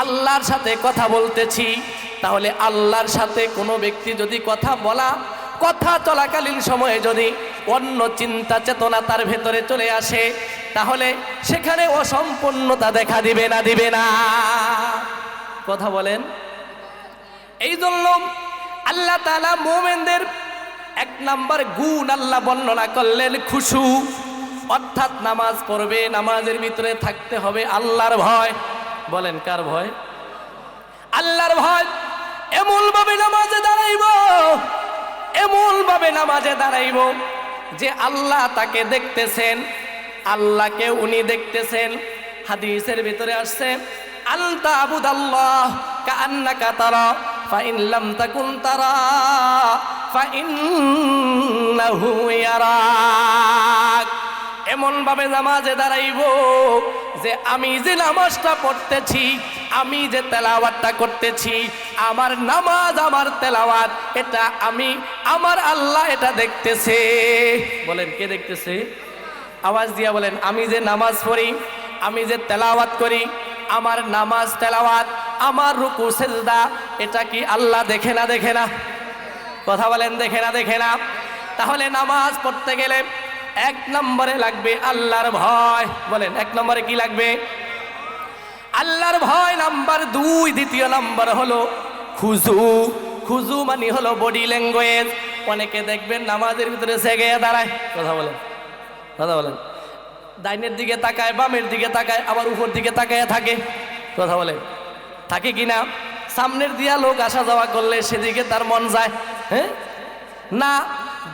Speaker 1: আল্লাহর সাথে কথা বলতেছি, তাহলে আল্লাহর সাথে কোনো ব্যক্তি যদি কথা কথা চলাকালীন সময়ে যদি অন্য চিন্তা চেতনা তার ভেতরে চলে আসে, তাহলে সেখানে অসম্পূর্ণতা দেখা দিবে না, দিবে না? কথা বলেন। এই জন্য আল্লাহ তাআলা মুমিনদের এক নাম্বার গুণ আল্লাহ বর্ণনা করলেন খুশু, অর্থাৎ নামাজ পড়বে, নামাজের ভিতরে থাকতে হবে আল্লাহর ভয়। বলেন কার ভয়? আল্লাহর ভয়। এমন ভাবে নামাজে দাঁড়াইব, এমন ভাবে নামাজে দাঁড়াইব যে আল্লাহ তাকে দেখতেছেন, আল্লাহকে উনি দেখতেছেন। হাদিসের ভিতরে আসছে আনতা আবুদাল্লাহ কাআন্নাকা তারা ফাইন লাম তাকুন তারা ফাইন্নাহু ইয়ারাক। এমন ভাবে নামাজে দাঁড়াইব যে আমি যে নামাজটা পড়তেছি, আমি যে তেলাওয়াতটা করতেছি, আমার নামাজ আমার তেলাওয়াত এটা আমি, আমার আল্লাহ এটা দেখতেছে। বলেন কে দেখতেছে? আওয়াজ দিয়া বলেন। আমি যে নামাজ পড়ি, আমি যে তেলাওয়াত করি, আমার নামাজ তেলাওয়াত, আমার রুকু সিজদা, এটা কি আল্লাহ দেখে না, দেখে না? কথা বলেন দেখে না, দেখে না? তাহলে নামাজ পড়তে গেলে এক নম্বরে লাগবে আল্লাহর ভয়। বলেন এক নম্বরে কি লাগবে? আল্লাহর ভয় নাম্বার 2। দ্বিতীয় নাম্বার হলো খুজু। খুজু মানে হলো বডি ল্যাঙ্গুয়েজ। অনেকে দেখবেন নামাজের ভিতরে সেগে দাঁড়ায়। কথা বলেন, কথা বলেন। ডাইনের দিকে তাকায়, বামের দিকে তাকায়, আবার উপর দিকে তাকায় থাকে। কথা বলেন থাকে কি না? সামনের দিয়া লোক আসা যাওয়া করলে সেদিকে তার মন যায়? হ্যাঁ না।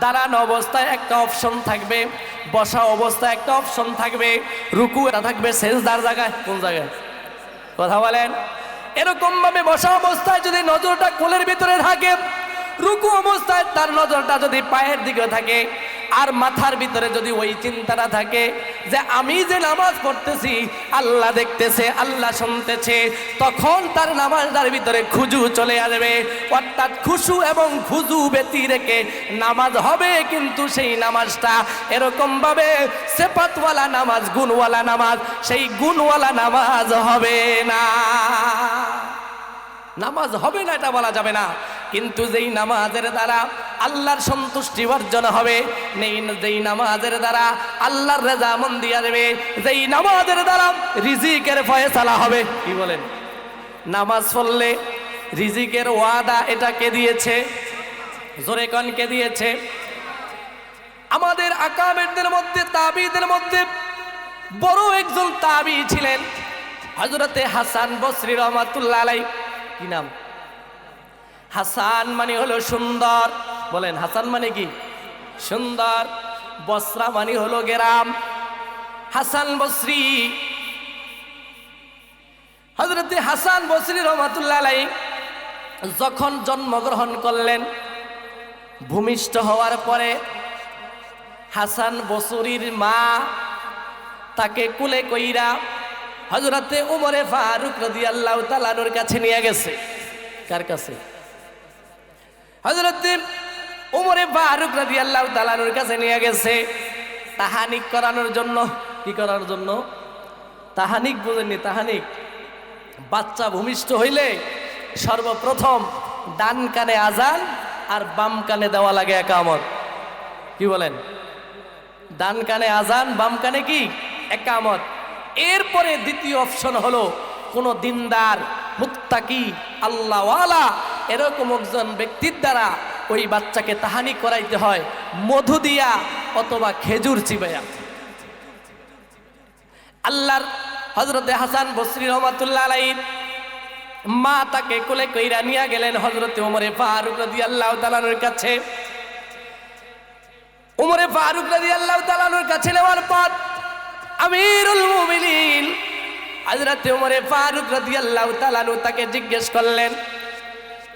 Speaker 1: দাঁড়ানো অবস্থায় একটা অপশন থাকবে, বসা অবস্থায় একটা অপশন থাকবে, রুকু এটা থাকবে সেজদার জায়গায়। কোন জায়গায়? কথা বলেন। এরকম ভাবে বসা অবস্থায় যদি নজরটা কোলের ভিতরে থাকে, রুকু অবস্থায় তার নজরটা যদি পায়ের দিকে থাকে, আর মাথার ভিতরে যদি ওই চিন্তাটা থাকে যে আমি যে নামাজ পড়তেছি আল্লাহ দেখতেছে, আল্লাহ শুনতেছে, তখন তার নামাজটার ভিতরে খুজু চলে আসবে। অর্থাৎ খুশু এবং খুজু ব্যতি রেখে নামাজ হবে, কিন্তু সেই নামাজটা এরকম ভাবে সিফাতওয়ালা নামাজ, গুণওয়ালা নামাজ, সেই গুণওয়ালা নামাজ হবে না। নামাজ হবে না এটা বলা যাবে না, কিন্তু যেই নামাজের দ্বারা আল্লাহর সন্তুষ্টি অর্জন হবে, যেই নামাজের দ্বারা আল্লাহর রেজামন্দি আসবে, যেই নামাজের দ্বারা রিজিকের ফয়সালা হবে। কি বলেন? নামাজ পড়লে রিজিকের ওয়াদা এটা কে দিয়েছে? জোরে কোন কে দিয়েছে? আমাদের আকাবেরদের মধ্যে, তাবিদের মধ্যে বড় একজন তাবি ছিলেন হযরতে হাসান বসরি রাহমাতুল্লাহ আলাইহি। কি নাম? হাসান মানে হলো সুন্দর। বলেন হাসান মানে কি? সুন্দর। বসরা মানে হলো গ্রাম। হাসান বসরি, হযরতে হাসান বসরি রাহমাতুল্লাহ আলাইহি যখন জন্মগ্রহণ করলেন, ভূমিষ্ঠ হওয়ার পরে হাসান বসরির মা তাকে কুলে কইরা হযরতে উমরে ফারুক রাদিয়াল্লাহু তাআলা আনহুর কাছে নিয়ে গেছে। কার কাছে? হযরতে উমরে ফারুক রাদিয়াল্লাহু তাআলা আনহুর কাছে নিয়ে গেছে তাহানিক করানোর জন্য। কি করার জন্য? তাহানিক বুঝেননি? তাহানিক বাচ্চা ভূমিষ্ঠ হইলে সর্বপ্রথম ডান কানে আজান আর বাম কানে দেওয়া লাগে একামত। কি বলেন? ডান কানে আজান, বাম কানে কি? একামত। এরপরে দ্বিতীয় অপশন হলো কোন দিনদার, মুত্তাকি, আল্লাহওয়ালা এরকম একজন ব্যক্তির দ্বারা ওই বাচ্চাকে তাহানি করাইতে হয় মধু দিয়া অথবা খেজুর চিবাইয়া। আল্লাহর হযরতে হাসান বসরি রাহমাতুল্লাহ আলাইহি মা তাকে কোলে কইরা নিয়ে গেলেন হযরতে ওমরে ফারুক রাদিয়াল্লাহু তাআলা আনহুর কাছে। ওমরে ফারুক রাদিয়াল্লাহু তাআলা আনহুর কাছে নেওয়ার পর আমিরুল মুমিনিন হযরতে ওমরে ফারুক রাদিয়াল্লাহু তাআলা আনহু তাকে জিজ্ঞেস করলেন,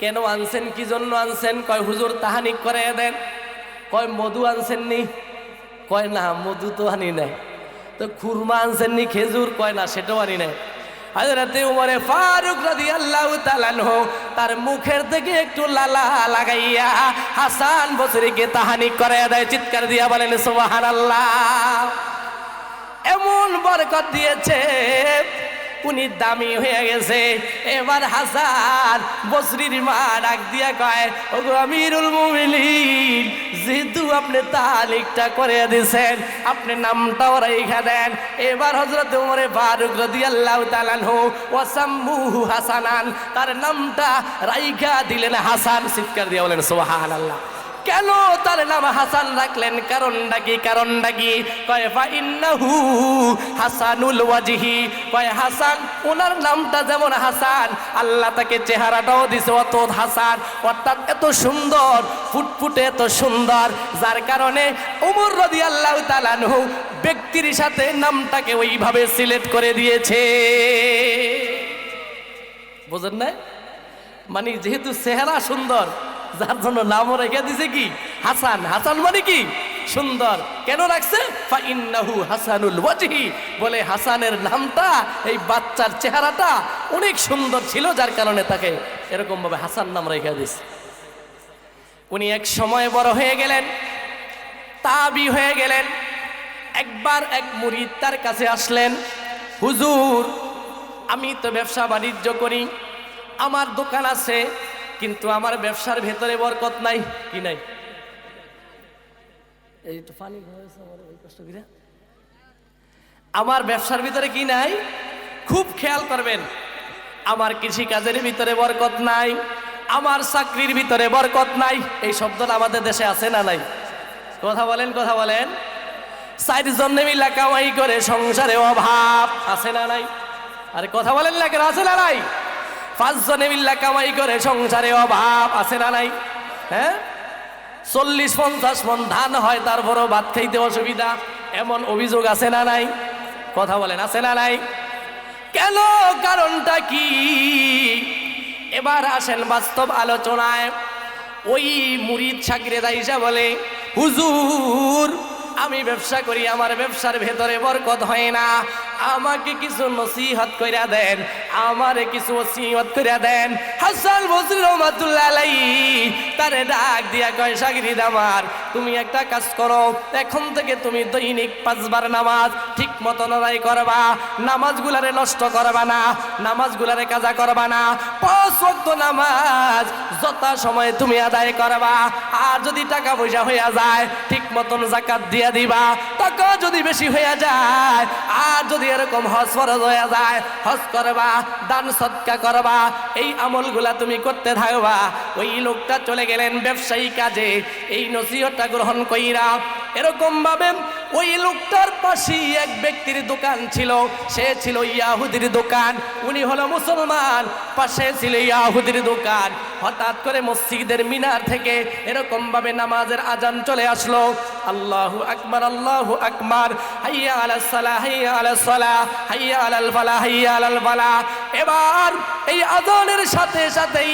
Speaker 1: কেন আনছেন, কি জন্য আনছেন? কয় হুজুর তাহানিক করে দেন। কয় মধু আনছেন নি? কয় না মধু তো আনি নাই। তো খুরমা আনছেন নি, খেজুর? কয় না সেটাও আনি নাই। হযরতে ওমরে ফারুক রাদিয়াল্লাহু তাআলা আনহু তার মুখের থেকে একটু লালা লাগাইয়া হাসান বসরিকে তাহানিক করে দেয়। চিৎকার দিয়া বলেন সুবহানাল্লাহ। এমন বরকত দিয়েছে উনি দামি হয়ে গেছে। এবার হাসান বসরির মা ডাক দিয়া কয়, ওগো আমিরুল মুমিনিন, যেহেতু আপনি তালিকটা করে দিয়েছেন, আপনি নামটাও রাইখা দেন। এবার হযরত ওমর ফারুক রাদিয়াল্লাহু তাআলা আনহু ওয়াসাম্মুহু হাসানান, তার নামটা রাইখা দিলেন হাসান। চিৎকার দিয়ে বলেন সুবহানাল্লাহ। কেন তার নাম হাসান রাখলেন? কারণটা কি? কারণটা কি? কয় ফা ইন্নাহু হাসানুল ওয়াজহি, কয় হাসান, ওনার নামটা যেমন হাসান, আল্লাহ তাকে চেহারাটাও দিছে অত হাসান, অর্থাৎ এত সুন্দর, ফুটফুটে এত সুন্দর, যার কারণে ওমর রাদিয়াল্লাহু তাআলা আনহু ব্যক্তির সাথে নামটাকে ওইভাবে সিলেক্ট করে দিয়েছে। বুঝেন না? মানে যেহেতু চেহারা সুন্দর, যার জন্য নামও রেখে দিছে কি হাসান। হাসান মানে কি? সুন্দর। কেন রাখছে? ফা ইন্নাহু হাসানুল ওয়াজহি, বলে হাসানের নামটা, এই বাচ্চার চেহারাটা অনেক সুন্দর ছিল, যার কারণে তাকে এরকম ভাবে হাসান নাম রেখে দিছে। উনি এক সময় বড় হয়ে গেলেন, তাবি হয়ে গেলেন। একবার এক মুরিদ তার কাছে আসলেন, হুজুর, আমি তো ব্যবসা বাণিজ্য করি, আমার দোকান আছে, কিন্তু আমার ব্যবসার ভেতরে বরকত নাই। কি নাই? এই তো পানি কষ্ট করে। আমার ব্যবসার ভিতরে কি নাই? খুব খেয়াল করবেন, আমার কৃষি কাজের ভিতরে বরকত নাই, আমার চাকরির ভিতরে বরকত নাই। এই শব্দটা আমাদের দেশে আছে না নাই? কথা বলেন, কথা বলেন। 4 জন মিলা কামাই করে সংসারে অভাব আছে না নাই? আরে কথা বলেন না কেন? আছে না নাই? 5 জনে মিল্লা কামাই করে সংসারে অভাব আছে না নাই? হ্যাঁ, 40-50 মন ধান হয়, তারপরও ভাত খাইতে অসুবিধা, এমন অভিযোগ আছে না নাই? কথা বলেন, আছে না নাই? কেন? কারণটা কি? এবার আসেন বাস্তব আলোচনায়। ওই মুরিদ শাগরেদ আইসা বলে, হুজুর, আমি ব্যবসা করি, আমার ব্যবসার ভেতরে বরকত হয় না, আমাকে কিছু নসিহত কইরা দেন, আমারে কিছু ওসিয়ত কইরা দেন। হাসান বসরি রাহমাতুল্লাহ আলাইহি তারে ডাক দিয়া কয়, শাগরিদ আমার, তুমি একটা কাজ করো, এখন থেকে তুমি দৈনিক 5 বার নামাজ ঠিক মতন আদায় করবা, নামাজগুলারে নষ্ট করবা না, নামাজগুলারে কাজা করবা না, 5 ওয়াক্ত নামাজ যথা সময় তুমি আদায় করবা। আর যদি টাকা পয়সা হইয়া যায়, ঠিক মতন যাকাত দিয়া দিবা, টাকা যদি বেশি হইয়া যায়, আর যদি এরকম হজ ফরজ হয়ে যায়, হজ করবা, দান সদকা করবা, এই আমলগুলা তুমি করতে থাকবা। ওই লোকটা চলে গেলেন ব্যবসায়ী কাজে, এই নসিহতটা গ্রহণ কইরা। এরকম ভাবে ওই লোকটার পাশে এক ব্যক্তির দোকান ছিল, সে ছিল ইয়াহুদির দোকান, উনি হলো মুসলমান, পাশে ছিল ইয়াহুদির দোকান। হঠাৎ করে মসজিদের মিনার থেকে এরকম ভাবে নামাজের আজান চলে আসলো, আল্লাহু আকবার, আল্লাহু আকবার, হাইয়া আলাস সালাহ, হাইয়া আলাস সালাহ, হাইয়া আলাল ফালাহ, হাইয়া আলাল ফালাহ। এবার এই আজানের সাথে সাথেই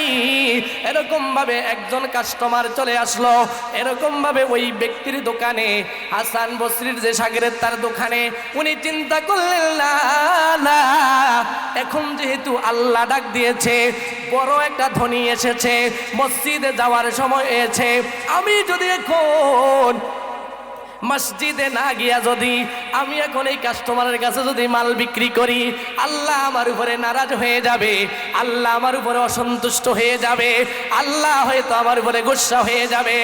Speaker 1: এরকম ভাবে একজন কাস্টমার চলে আসলো। এরকম ভাবে ওই ব্যক্তির দোকানে, হাসান বসরির যে শাগরেদ তার দোকানে, উনি চিন্তা করলেন, না না, এখন যেহেতু আল্লাহ ডাক দিয়েছে, বড় একটা ধনী এসেছে, মসজিদে যাওয়ার সময় হয়েছে, আমি যদি এখন মসজিদে না গিয়া যদি আমি এখন এই কাস্টমারের কাছে যদি মাল বিক্রি করি, আল্লাহ আমার উপরে নারাজ হয়ে যাবে, আল্লাহ আমার উপরে অসন্তুষ্ট হয়ে যাবে, আল্লাহ হয়তো আমার উপরে গুসা হয়ে যাবে।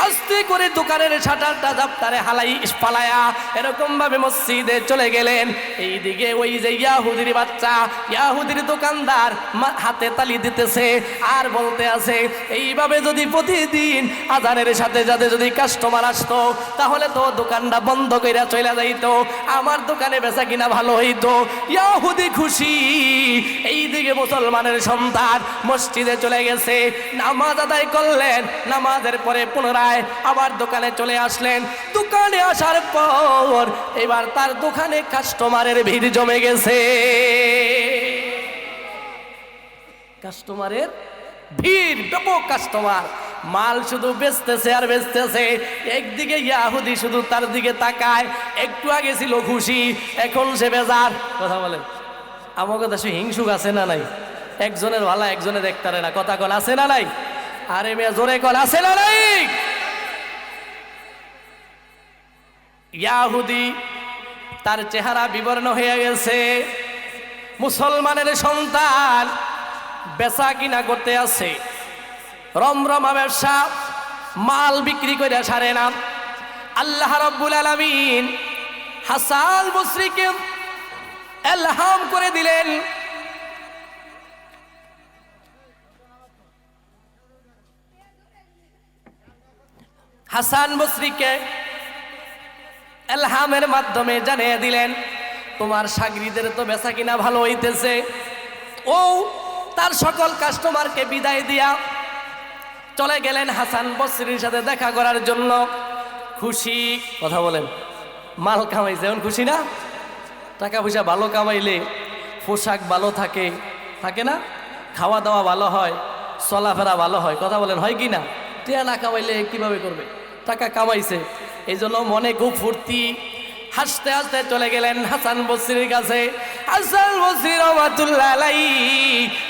Speaker 1: আস্তে করে দোকানের শাটারটা জাপটারে হালাই পালায়া এরকম ভাবে মসজিদে চলে গেলেন। এইদিকে ওই যে ইয়াহুদির বাচ্চা, ইয়াহুদির দোকানদার হাতে তালি দিতেছে আর বলতে আছে, এইভাবে যদি প্রতিদিন আজানের সাথে সাথে যদি কাস্টমার আসতো, তাহলে তো দোকানটা বন্ধ কইরা চলে যাইতো, আমার দোকানে বেচা কিনা ভালো হইতো। ইয়াহুদি খুশি। এইদিকে মুসলমানের সন্তান মসজিদে চলে গেছে, নামাজ আদায় করলেন, নামাজের পরে পুনরায় আবার দোকানে চলে আসলেন। দোকানে আসার পর এবার তার দোকানে কাস্টমারের ভিড় জমে গেছে, কাস্টমারের ভিড়, ব্যাপক কাস্টমার, মাল শুধু বেচতেছে আর বেচতেছে। একদিকে ইয়াহুদি শুধু তার দিকে তাকায়, একটু আগে ছিল খুশি, এখন সে বেজার। কথা বলেন, আমাকে দেশে হিংসুক আছে না নাই? একজনের ভালা একজনে দেখতে না, কথা কল আছে না নাই? আরে মেয়ে জোরে কল আছে না নাই? ইয়াহুদি তার চেহারা বিবর্ণ হয়ে গেছে, মুসলমানের সন্তান বেচা কিনা করতে আছে, রমরমা ব্যবসা, মাল বিক্রি করে সারে না। আল্লাহ রাব্বুল আলামিন হাসান বসরিকে ইলহাম করে দিলেন, হাসান বসরিকে ইলহামের মাধ্যমে জানিয়ে দিলেন, তোমার সাগরিদের তো বেচা কিনা ভালো হইতেছে। ও তার সকল কাস্টমারকে বিদায় দিয়া চলে গেলেন হাসান বসরির সাথে দেখা করার জন্য। খুশি, কথা বলেন, মাল কামাইছে এখন খুশি না? টাকা পয়সা ভালো কামাইলে পোশাক ভালো থাকে, থাকে না? খাওয়া দাওয়া ভালো হয়, চলাফেরা ভালো হয়, কথা বলেন, হয় কি না? টিয়া না কামাইলে কিভাবে করবে? টাকা কামাইছে, এই জন্য মনে খুব ফুর্তি। হাসতে হাসতে চলে গেলেন হাসান বসরির কাছে। হাসান বসরি রহমাতুল্লাহ আলাইহি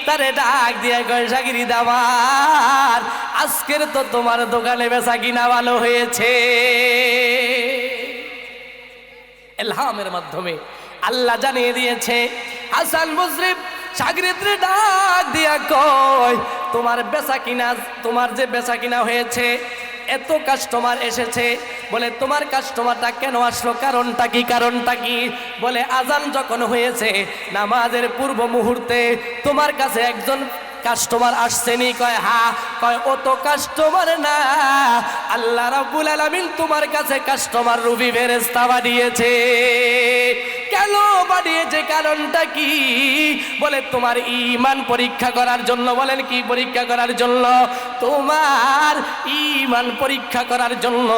Speaker 1: তারে ডাক দিয়ে কয়, সাগরিদ আমার, আজকের তো তোমার দোকানে বেচা কিনা ভালো হয়েছে। ইলহামের মাধ্যমে আল্লাহ জানিয়ে দিয়েছে। হাসান বসরি সাগরিদরে ডাক দিয়া কয়, তোমার বেচা কিনা, তোমার যে বেচা কিনা হয়েছে, এত কাস্টমার এসেছে, বলে তোমার কাস্টমারটা কেন আসলো, কারণটা কি? কারণটা কি? বলে আজান যখন হয়েছে নামাজের পূর্ব মুহূর্তে তোমার কাছে একজন কাস্টমার আসছেনি। কয় হ্যাঁ। কয় ও তো কাস্টমার না, আল্লাহ রাব্বুল আলামিন তোমার কাছে কাস্টমার রূপী ফেরেশতা পাঠিয়েছে। কেন পাঠিয়েছে? কারণটা কি? বলে তোমার ঈমান পরীক্ষা করার জন্য। বলেন কি পরীক্ষা করার জন্য? তোমার ঈমান পরীক্ষা করার জন্য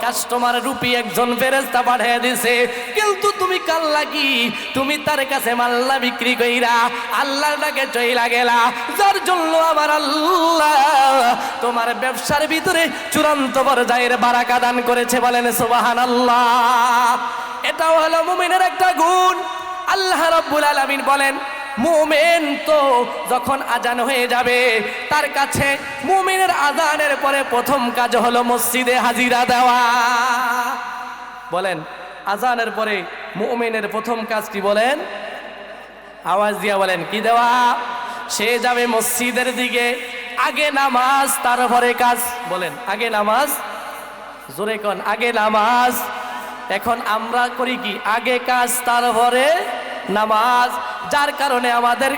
Speaker 1: কাস্টমার রূপী একজন ফেরেশতা পাঠিয়ে দিয়েছে। কিন্তু তুমি কাল্লা কি, তুমি তার কাছে মাল্লা বিক্রি কইরা আল্লাহটাকে চইলা গেলা, যার জন্য আমার আল্লাহ তোমার ব্যবসার ভিতরে চূড়ান্ত পর্যায়ের বারাকা দান করেছে। বলেন সুবহানাল্লাহ। এটাও হলো মুমিনের একটা গুণ। আল্লাহ রাব্বুল আলামিন বলেন, মুমিন তো যখন আজান হয়ে যাবে তার কাছে মুমিনের আজানের পরে প্রথম কাজ হলো মসজিদে হাজিরা দেওয়া। বলেন, আজানের পরে মুমিনের প্রথম কাজ কি? বলেন, আওয়াজ দিয়া বলেন, কি দেওয়া? সে যাবে মসজিদের দিকে, আগে নামাজ তারপরে কাজ। বলেন, আগে নামাজ, জোরে কোন, আগে নামাজ। এখন আমরা করি কি? আগে কাজ তারপরে নামাজ। যার কারণে আমাদের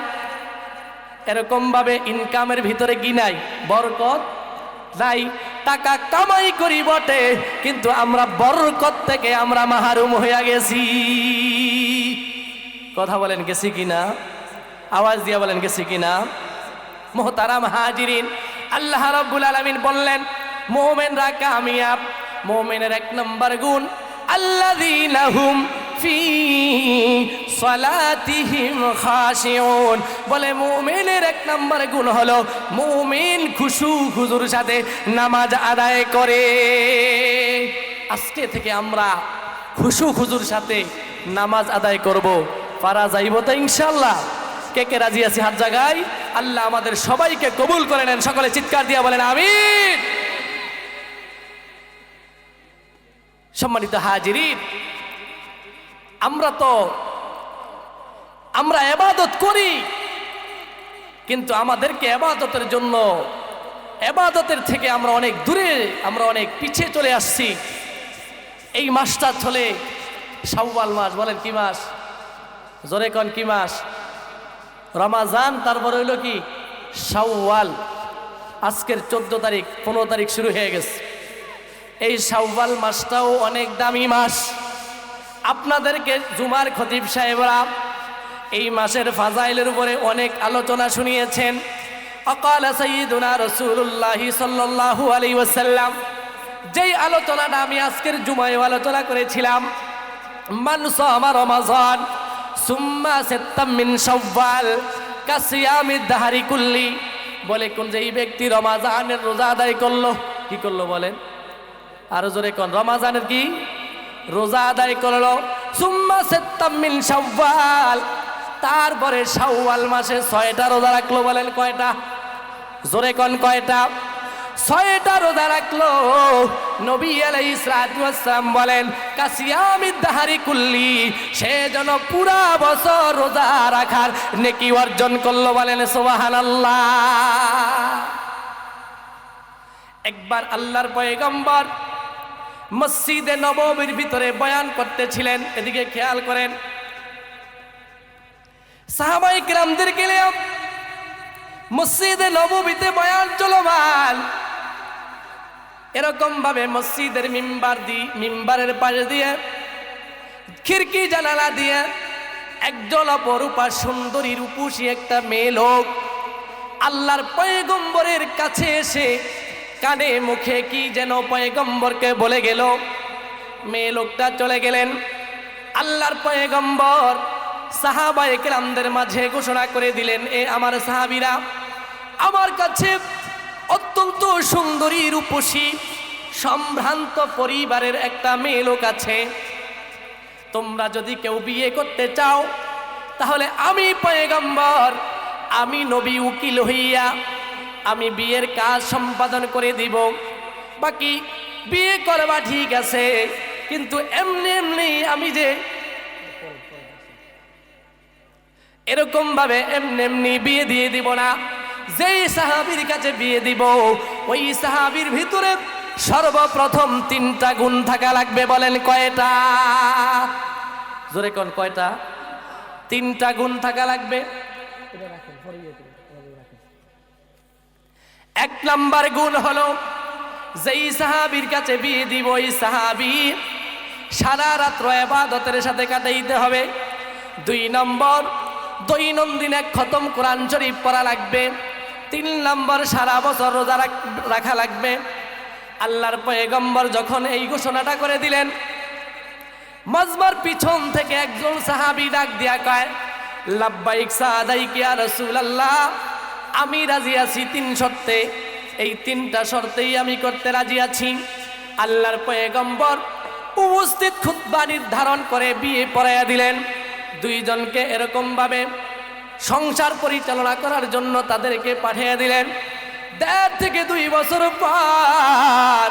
Speaker 1: এরকম ভাবে ইনকামের ভিতরে কি নাই? বরকত নাই। টাকা কামাই করি বটে, কিন্তু আমরা বরকত থেকে আমরা মাহরুম হয়ে গেছি। কথা বলেন, গেছি কিনা? আওয়াজ দিয়া বলেন, গেছি কিনা? মুহতারাম হাজিরিন, আল্লাহ রাব্বুল আলামিন বললেন, মুমিনরা কামিয়াব। মুমিনের এক নম্বর গুণ, আল্লাযীনা হুম ফি সালাতিহিম খাশিউন। বলে মুমিনের এক নম্বর গুণ হলো মুমিন খুশু খুজুর সাথে নামাজ আদায় করে। আজকে থেকে আমরা খুশু খুজুর সাথে নামাজ আদায় করব। পারা যাইব তো ইনশাআল্লাহ? কে কে রাজি আছি হাত জাগাই। আল্লাহ আমাদের সবাইকে কবুল করে নেন। সকলে চিৎকার দিয়া বলেন আমিন। সম্মানিত হাজিরিন, আমরা ইবাদত করি, কিন্তু আমাদেরকে ইবাদতের জন্য, ইবাদতের থেকে আমরা অনেক দূরে, আমরা অনেক পিছিয়ে চলে আসছি। এই মাসটা চলে শাওয়াল মাস। বলেন কি মাস? জোরে কোন কি মাস? রমাজান, তারপর হইল কি? শাওয়াল। আজকের 14 তারিখ, 15 তারিখ শুরু হয়ে গেছে। এই শাওয়াল মাসটাও অনেক দামি মাস। আপনাদেরকে জুমার খতিব সাহেবরা এই মাসের ফাজাইলের উপরে অনেক আলোচনা শুনিয়েছেন। অকাল সাইয়্যিদুনা রাসূলুল্লাহ সাল্লাল্লাহু আলাইহি ওয়াসাল্লাম, যেই আলোচনাটা আমি আজকের জুমায় আলোচনা করেছিলাম, মান সামা রমাজান সুম্মা সিত্তাম মিন শাওয়াল কাসিয়ামিদ দাহরি কুল্লি। বলে কোন যেই ব্যক্তি রমাজানের রোজা আদায় করলো, কি করলো বলেন? আরো জোরে কোন, রমাজানের কি? রোজা আদায় করলো। সুম্মা সিত্তাম মিন শাওয়াল, তারপরে শাওয়াল মাসে 6টা রোজা রাখলো। বলেন কয়টা? জোরে কোন কয়টা? ছয়টা রোজা রাখলো। নবী আলাইহিস সালাতু ওয়াস সালাম বলেন কাসিয়ামিদ দাহারি কুল্লি, সে যেন পুরা বছর রোজা রাখার নেকি অর্জন করলো। বলেন সুবহানাল্লাহ। একবার আল্লাহর পয়গম্বর মসজিদে নববীর ভিতরে বয়ান করতেছিলেন। এদিকে খেয়াল করেন, সাহাবায়ে কিরামদেরকে নিয়ে মসজিদে নববীতে বয়ান চলমান। এরকম ভাবে মসজিদের মিম্বারের পাশে দিয়ে খিড়কি জানালা দিয়ে একজন অপরূপা সুন্দরী রূপসী একটা মেয়ে লোক আল্লাহর পয়গম্বরের কাছে এসে কানে মুখে কি যেন পয়গম্বরকে বলে গেল। মেয়ে লোকটা চলে গেলেন। আল্লাহর পয়গম্বর সাহাবায়ে কেরামদের মাঝে ঘোষণা করে দিলেন, এ আমার সাহাবীরা, আমার কাছে অত্যন্ত সুন্দরী রূপসী সম্ভ্রান্ত পরিবারের একটা মেয়ে লোক আছে। তোমরা যদি কেউ বিয়ে করতে চাও তাহলে আমি পয়গম্বর, আমি নবী উকিল হইয়া আমি বিয়ের কাজ সম্পাদন করে দিব। বাকি বিয়ে করবা ঠিক আছে, কিন্তু এমনি এমনি আমি যে এরকম ভাবে এমনি এমনি বিয়ে দিয়ে দিব না। যেই সাহাবীর কাছে বিয়ে দিব ওই সাহাবীর ভিতরে সর্বপ্রথম 3টা গুণ থাকা লাগবে। বলেন কয়টা? জোরে কোন কয়টা? 3টা গুণ থাকা লাগবে। 1 নাম্বার গুণ হলো যেই সাহাবীর কাছে বিয়ে দিব ওই সাহাবী সারা রাত ইবাদতের সাথে কাটাইতে হবে। 2 নম্বর, দৈনন্দিন 1 খতম কোরআন শরীফ পড়া লাগবে। 3 নম্বর, সারা বছর রোজা রাখা লাগবে। আল্লাহর পয়গম্বর যখন এই ঘোষণাটা করে দিলেন, মজমার পিছন থেকে একজন সাহাবী ডাক দিয়া কয়, লাব্বাইক সাদাইক ইয়া রাসূলুল্লাহ, আমি রাজি আছি 3 শর্তে। এই 3টা শর্তেই আমি করতে রাজি আছি। আল্লাহর পয়গম্বর উপস্থিত খুতবা নির্ধারণ করে বিয়ে পড়াইয়া দিলেন। 2 জনকে এরকম ভাবে সংসার পরিচালনা করার জন্য তাদেরকে পাঠিয়ে দিলেন। 1.5 থেকে 2 বছর পর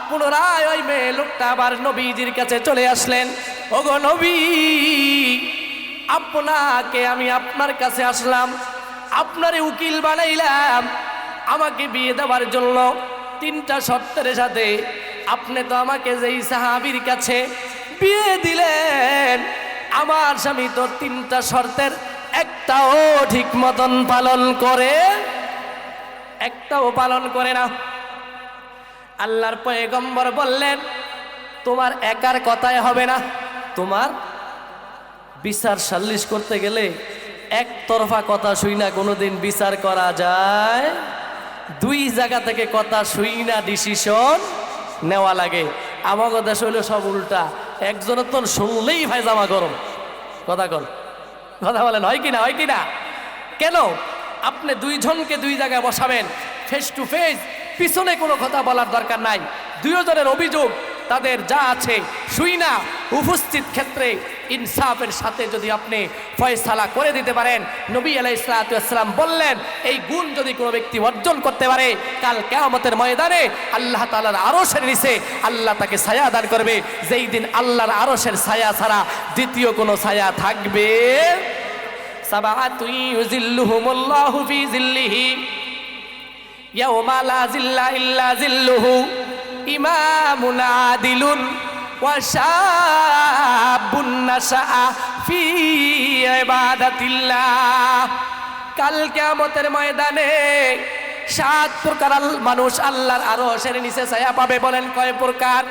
Speaker 1: পুনরায় ওই মেয়ে লোকটা আবার নবীজির কাছে চলে আসলেন। ওগো নবী, আপনাকে আমি আপনার কাছে আসলাম, আপনারে উকিল বানাইলাম আমাকে বিয়ে দেওয়ার জন্য 3টা শর্তের সাথে। আপনি তো আমাকে যেই সাহাবীর কাছে বিয়ে দিলেন, আমার স্বামী তো 3টা শর্তের একটাও ঠিক মতন পালন করে, একটাও পালন করে না। আল্লাহর পয়গম্বর বললেন, তোমার একার কথায় হবে না, তোমার বিচার সালিশ করতে গেলে একতরফা কথা শুই না কোনোদিন বিচার করা যায়। 2 জায়গা থেকে কথা শুই না ডিসিশন নেওয়া লাগে। আমাদের দেশ হইলো সব উল্টা, একজনের তো শুনলেই ভাই জামা গরম। কথা বলেন, হয় কিনা? হয় কিনা? কেন আপনি 2 জনকে 2 জায়গায় বসাবেন ফেস টু ফেস, পিছনে কোনো কথা বলার দরকার নাই। 2 জনের অভিযোগ তাদের যা আছে শুই না উপস্থিত ক্ষেত্রে ইনসাফের সাথে যদি আপনি ফয়সালা করে দিতে পারেন। নবী আলাইহিস সালাতু ওয়াস সালাম বললেন, এই গুণ যদি কোনো ব্যক্তি অর্জন করতে পারে, কাল কিয়ামতের ময়দানে আল্লাহ তাআলার আরশের নিচে আল্লাহ তাকে ছায়া দান করবে, যেই দিন আল্লাহর আরশের ছায়া ছাড়া দ্বিতীয় কোনো ছায়া থাকবে। সাবাতুন ইউজিল্লুহুমুল্লাহু ফি জিল্লিহি ইয়াওমা লা জিল্লা ইল্লা জিল্লুহু, ইমামুন আদিলুন ওয়া শাবুন নাশআ ফি ইবাদাতিল্লাহ। কাল কিয়ামতের ময়দানে 7 প্রকার মানুষ আল্লাহর আরশের নিচে ছায়া পাবে। বলেন কয় প্রকার?